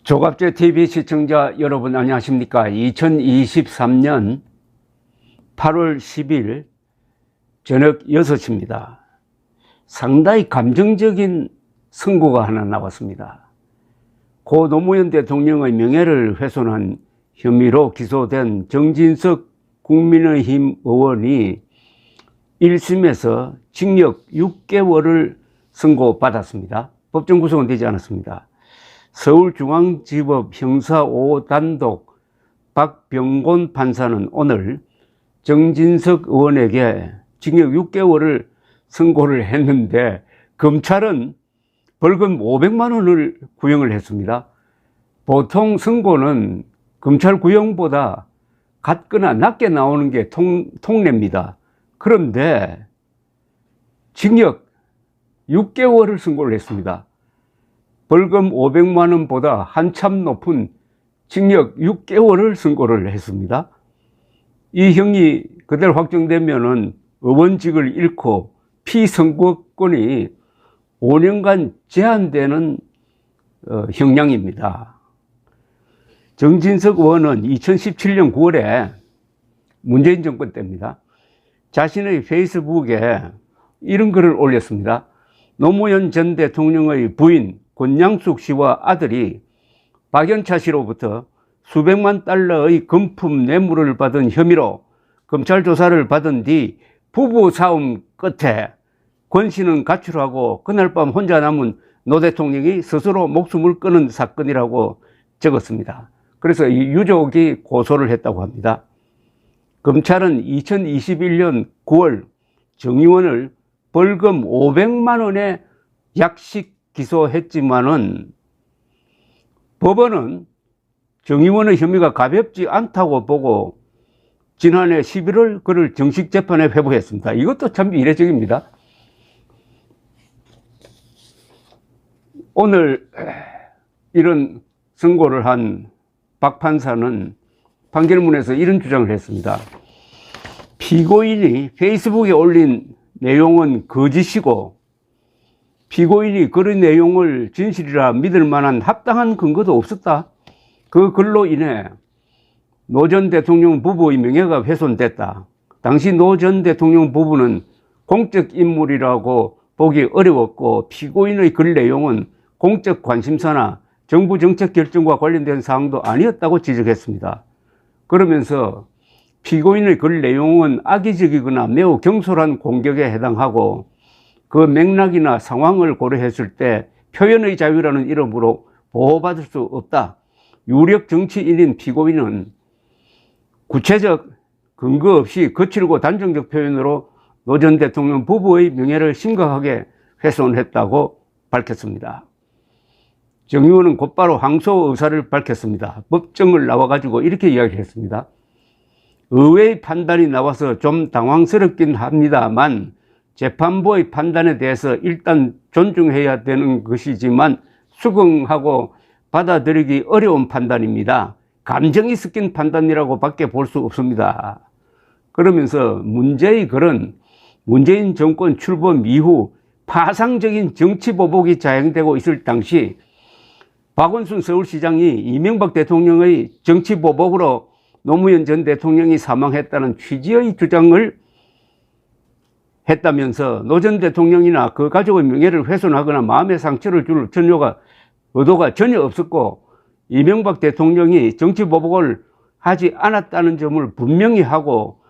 조갑제 TV 시청자 여러분 안녕하십니까? 2023년 8월 10일 저녁 6시입니다. 상당히 감정적인 선고가 하나 나왔습니다. 고 노무현 대통령의 명예를 훼손한 혐의로 기소된 정진석 국민의힘 의원이 1심에서 징역 6개월을 선고받았습니다. 법정 구속은 되지 않았습니다. 서울중앙지법 형사 5 단독 박병곤 판사는 오늘 정진석 의원에게 징역 6개월을 선고를 했는데 검찰은 벌금 500만 원을 구형을 했습니다. 보통 선고는 검찰 구형보다 같거나 낮게 나오는 게 통례입니다. 그런데 징역 6개월을 선고를 했습니다. 벌금 500만 원보다 한참 높은 징역 6개월을 선고를 했습니다. 이 형이 그대로 확정되면은 의원직을 잃고 피선거권이 5년간 제한되는 형량입니다. 정진석 의원은 2017년 9월에 문재인 정권 때입니다. 자신의 페이스북에 이런 글을 올렸습니다. 노무현 전 대통령의 부인 권양숙 씨와 아들이 박연차 씨로부터 수백만 달러의 금품 뇌물을 받은 혐의로 검찰 조사를 받은 뒤 부부 싸움 끝에 권 씨는 가출하고 그날 밤 혼자 남은 노 대통령이 스스로 목숨을 끊은 사건이라고 적었습니다. 그래서 이 유족이 고소를 했다고 합니다. 검찰은 2021년 9월 정 의원을 벌금 500만 원의 약식 기소했지만은 법원은 정 의원의 혐의가 가볍지 않다고 보고 지난해 11월 그를 정식 재판에 회부했습니다. 이것도 참 이례적입니다. 오늘 이런 선고를 한 박 판사는 판결문에서 이런 주장을 했습니다. 피고인이 페이스북에 올린 내용은 거짓이고 피고인이 그런 내용을 진실이라 믿을 만한 합당한 근거도 없었다. 그 글로 인해 노 전 대통령 부부의 명예가 훼손됐다. 당시 노 전 대통령 부부는 공적 인물이라고 보기 어려웠고 피고인의 글 내용은 공적 관심사나 정부 정책 결정과 관련된 사항도 아니었다고 지적했습니다. 그러면서 피고인의 글 내용은 악의적이거나 매우 경솔한 공격에 해당하고 그 맥락이나 상황을 고려했을 때 표현의 자유라는 이름으로 보호받을 수 없다. 유력 정치인인 피고인은 구체적 근거 없이 거칠고 단정적 표현으로 노 전 대통령 부부의 명예를 심각하게 훼손했다고 밝혔습니다. 정 의원은 곧바로 항소 의사를 밝혔습니다. 법정을 나와가지고 이렇게 이야기를 했습니다. 의외의 판단이 나와서 좀 당황스럽긴 합니다만 재판부의 판단에 대해서 일단 존중해야 되는 것이지만 수긍하고 받아들이기 어려운 판단입니다. 감정이 섞인 판단이라고 밖에 볼 수 없습니다. 그러면서 문제의 글은 문재인 정권 출범 이후 파상적인 정치 보복이 자행되고 있을 당시 박원순 서울시장이 이명박 대통령의 정치 보복으로 노무현 전 대통령이 사망했다는 취지의 주장을 했다면서 노 전 대통령이나 그 가족의 명예를 훼손하거나 마음의 상처를 줄 의도가 전혀 없었고 이명박 대통령이 정치 보복을 하지 않았다는 점을 분명히 하고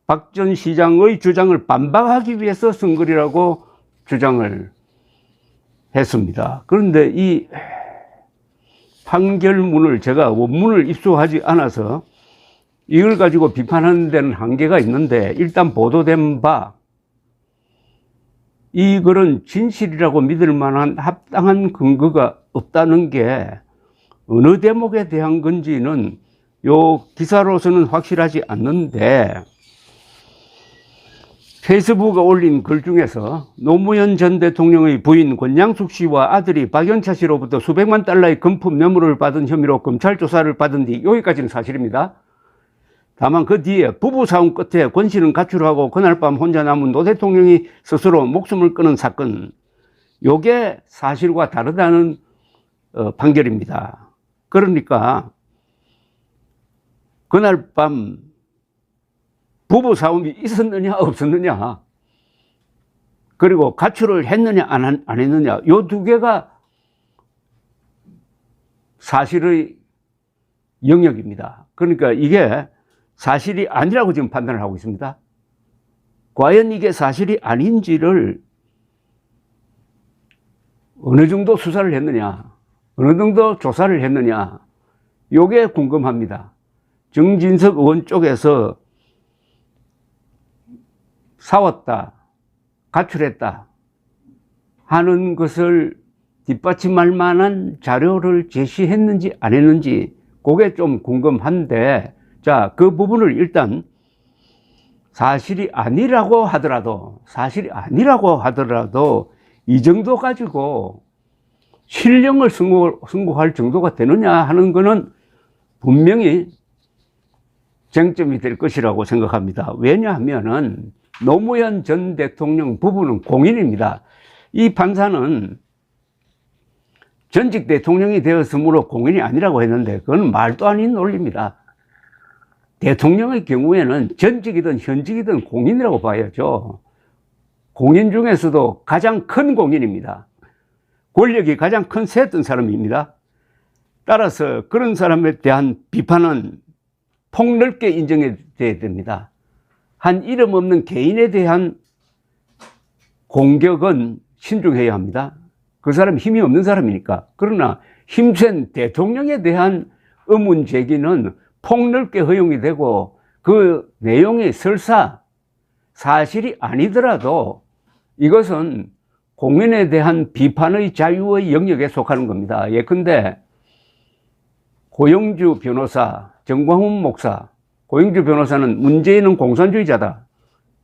박 전 시장의 주장을 반박하기 위해서 쓴 글이라고 주장을 했습니다. 그런데 이 판결문을 제가 원문을 입수하지 않아서 이걸 가지고 비판하는 데는 한계가 있는데 일단 보도된 바 이 글은 진실이라고 믿을 만한 합당한 근거가 없다는 게 어느 대목에 대한 건지는 요 기사로서는 확실하지 않는데 페이스북에 올린 글 중에서 노무현 전 대통령의 부인 권양숙 씨와 아들이 박연차 씨로부터 수백만 달러의 금품 뇌물을 받은 혐의로 검찰 조사를 받은 뒤 여기까지는 사실입니다. 다만 그 뒤에 부부 싸움 끝에 권 씨는 가출하고 그날 밤 혼자 남은 노 대통령이 스스로 목숨을 끊은 사건, 요게 사실과 다르다는 판결입니다. 그러니까 그날 밤 부부 싸움이 있었느냐 없었느냐, 그리고 가출을 했느냐 안 했느냐, 요 두 개가 사실의 영역입니다. 그러니까 이게 사실이 아니라고 지금 판단을 하고 있습니다. 과연 이게 사실이 아닌지를 어느 정도 수사를 했느냐, 어느 정도 조사를 했느냐, 요게 궁금합니다. 정진석 의원 쪽에서 싸웠다, 가출했다 하는 것을 뒷받침할 만한 자료를 제시했는지 안 했는지 그게 좀 궁금한데, 자, 그 부분을 일단 사실이 아니라고 하더라도 이 정도 가지고 실형을 선고할 정도가 되느냐 하는 거는 분명히 쟁점이 될 것이라고 생각합니다. 왜냐하면은 노무현 전 대통령 부부는 공인입니다. 이 판사는 전직 대통령이 되었으므로 공인이 아니라고 했는데 그건 말도 아닌 논리입니다. 대통령의 경우에는 전직이든 현직이든 공인이라고 봐야죠. 공인 중에서도 가장 큰 공인입니다. 권력이 가장 큰 셌던 사람입니다. 따라서 그런 사람에 대한 비판은 폭넓게 인정해야 됩니다. 한 이름 없는 개인에 대한 공격은 신중해야 합니다. 그 사람이 힘이 없는 사람이니까. 그러나 힘센 대통령에 대한 의문 제기는 폭넓게 허용이 되고, 그 내용이 설사 사실이 아니더라도 이것은 공인에 대한 비판의 자유의 영역에 속하는 겁니다. 예컨대 고영주 변호사, 정광훈 목사, 고영주 변호사는 문재인은 공산주의자다,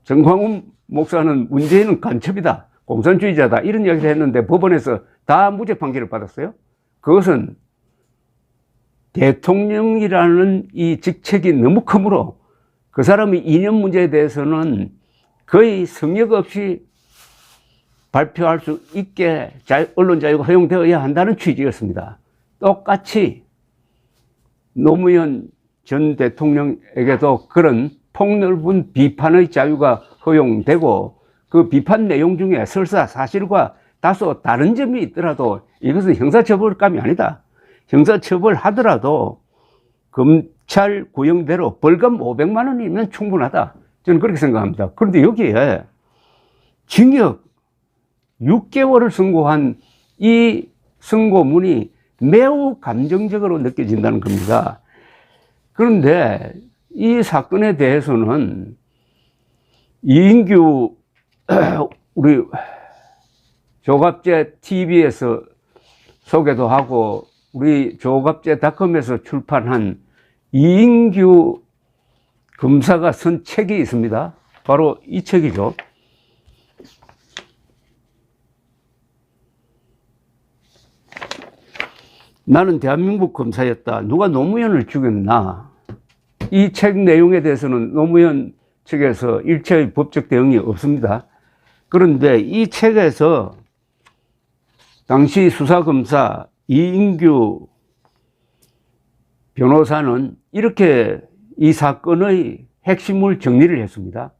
정광훈 목사는 문재인은 간첩이다, 공산주의자다, 이런 이야기를 했는데 법원에서 다 무죄 판결을 받았어요. 그것은 대통령이라는 이 직책이 너무 크므로 그 사람의 이념 문제에 대해서는 거의 성역 없이 발표할 수 있게 언론 자유가 허용되어야 한다는 취지였습니다. 똑같이 노무현 전 대통령에게도 그런 폭넓은 비판의 자유가 허용되고, 그 비판 내용 중에 설사 사실과 다소 다른 점이 있더라도 이것은 형사처벌감이 아니다. 형사처벌 하더라도 검찰 구형대로 벌금 500만 원이면 충분하다. 저는 그렇게 생각합니다. 그런데 여기에 징역 6개월을 선고한 이 선고문이 매우 감정적으로 느껴진다는 겁니다. 그런데 이 사건에 대해서는 이인규 우리 조갑제 TV에서 소개도 하고 우리 조갑제닷컴에서 출판한 이인규 검사가 쓴 책이 있습니다. 바로 이 책이죠. 나는 대한민국 검사였다. 누가 노무현을 죽였나? 이 책 내용에 대해서는 노무현 측에서 일체의 법적 대응이 없습니다. 그런데 이 책에서 당시 수사검사 이인규 변호사는 이렇게 이 사건의 핵심을 정리를 했습니다.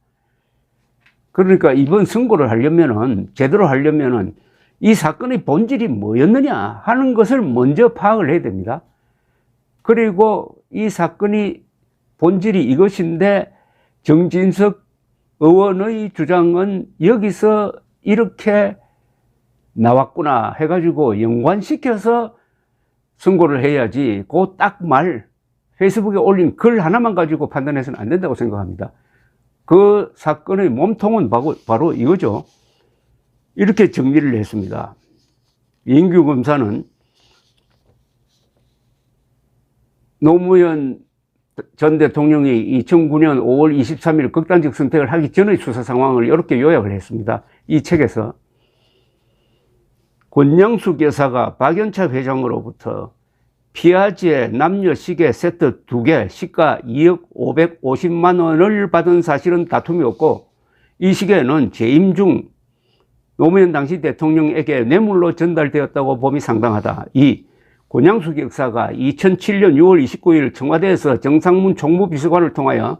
그러니까 이번 선고를 하려면은, 제대로 하려면은 이 사건의 본질이 뭐였느냐 하는 것을 먼저 파악을 해야 됩니다. 그리고 이 사건이 본질이 이것인데 정진석 의원의 주장은 여기서 이렇게 나왔구나 해가지고 연관시켜서 선고를 해야지, 그 딱 페이스북에 올린 글 하나만 가지고 판단해서는 안 된다고 생각합니다. 그 사건의 몸통은 바로 이거죠. 이렇게 정리를 했습니다. 이인규 검사는 노무현 전 대통령이 2009년 5월 23일 극단적 선택을 하기 전의 수사 상황을 이렇게 요약을 했습니다. 이 책에서 권양숙 여사가 박연차 회장으로부터 피아지의 남녀 시계 세트 2개 시가 2억 550만 원을 받은 사실은 다툼이 없고, 이 시계는 재임 중 노무현 당시 대통령에게 뇌물로 전달되었다고 봄이 상당하다. 2. 권양숙 역사가 2007년 6월 29일 청와대에서 정상문 총무비서관을 통하여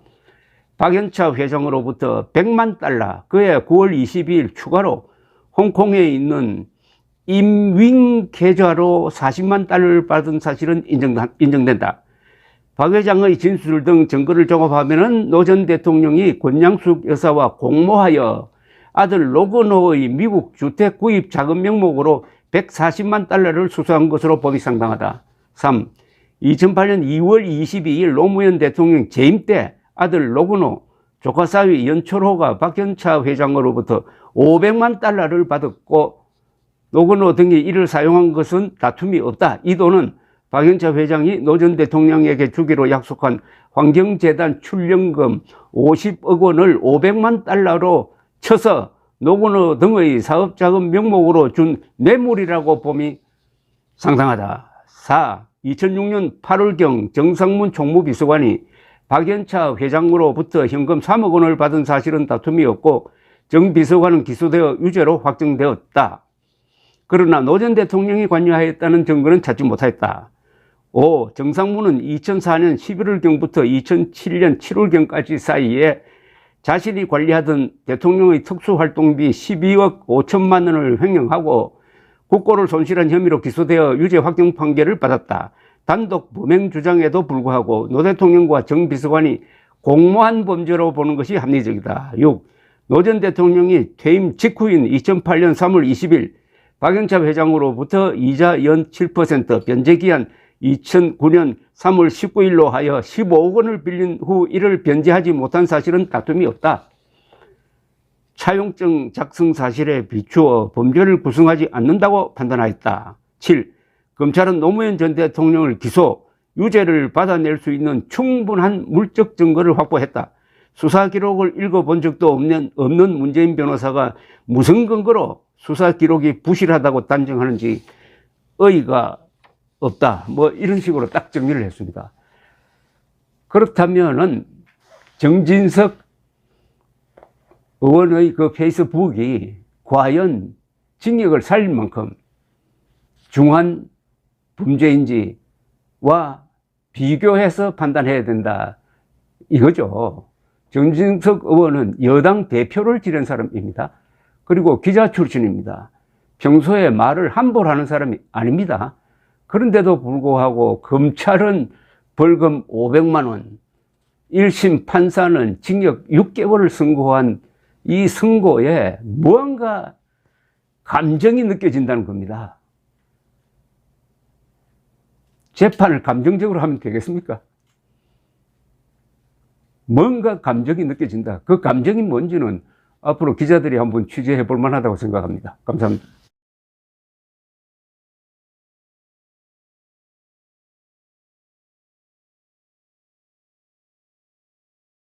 박연차 회장으로부터 100만 달러, 그해 9월 22일 추가로 홍콩에 있는 임윙 계좌로 40만 달러를 받은 사실은 인정된다. 박 회장의 진술 등 증거를 종합하면 노 전 대통령이 권양숙 여사와 공모하여 아들 로건호의 미국 주택 구입 자금 명목으로 140만 달러를 수수한 것으로 봄이 상당하다. 3. 2008년 2월 22일 노무현 대통령 재임 때 아들 로건호, 조카 사위 연철호가 박연차 회장으로부터 500만 달러를 받았고 로건호 등이 이를 사용한 것은 다툼이 없다. 이 돈은 박연차 회장이 노 전 대통령에게 주기로 약속한 환경재단 출연금 50억 원을 500만 달러로 쳐서 노건호 등의 사업자금 명목으로 준 뇌물이라고 봄이 상당하다. 4. 2006년 8월경 정상문 총무비서관이 박연차 회장으로부터 현금 3억 원을 받은 사실은 다툼이 없고 정 비서관은 기소되어 유죄로 확정되었다. 그러나 노 전 대통령이 관여하였다는 증거는 찾지 못하였다. 5. 정상문은 2004년 11월경부터 2007년 7월경까지 사이에 자신이 관리하던 대통령의 특수활동비 12억 5천만 원을 횡령하고 국고를 손실한 혐의로 기소되어 유죄 확정 판결을 받았다. 단독 범행 주장에도 불구하고 노 대통령과 정 비서관이 공모한 범죄로 보는 것이 합리적이다. 6. 노 전 대통령이 퇴임 직후인 2008년 3월 20일 박연차 회장으로부터 이자 연 7% 변제기한 2009년 3월 19일로 하여 15억 원을 빌린 후 이를 변제하지 못한 사실은 다툼이 없다. 차용증 작성 사실에 비추어 범죄를 구성하지 않는다고 판단하였다. 7. 검찰은 노무현 전 대통령을 기소, 유죄를 받아낼 수 있는 충분한 물적 증거를 확보했다. 수사 기록을 읽어본 적도 없는 문재인 변호사가 무슨 근거로 수사 기록이 부실하다고 단정하는지 어이가 없다. 뭐 이런 식으로 딱 정리를 했습니다. 그렇다면은 정진석 의원의 그 페이스북이 과연 징역을 살릴 만큼 중한 범죄인지와 비교해서 판단해야 된다. 이거죠. 정진석 의원은 여당 대표를 지낸 사람입니다. 그리고 기자 출신입니다. 평소에 말을 함부로 하는 사람이 아닙니다. 그런데도 불구하고 검찰은 벌금 500만 원, 1심 판사는 징역 6개월을 선고한 이 선고에 무언가 감정이 느껴진다는 겁니다. 재판을 감정적으로 하면 되겠습니까? 뭔가 감정이 느껴진다. 그 감정이 뭔지는 앞으로 기자들이 한번 취재해 볼 만하다고 생각합니다. 감사합니다.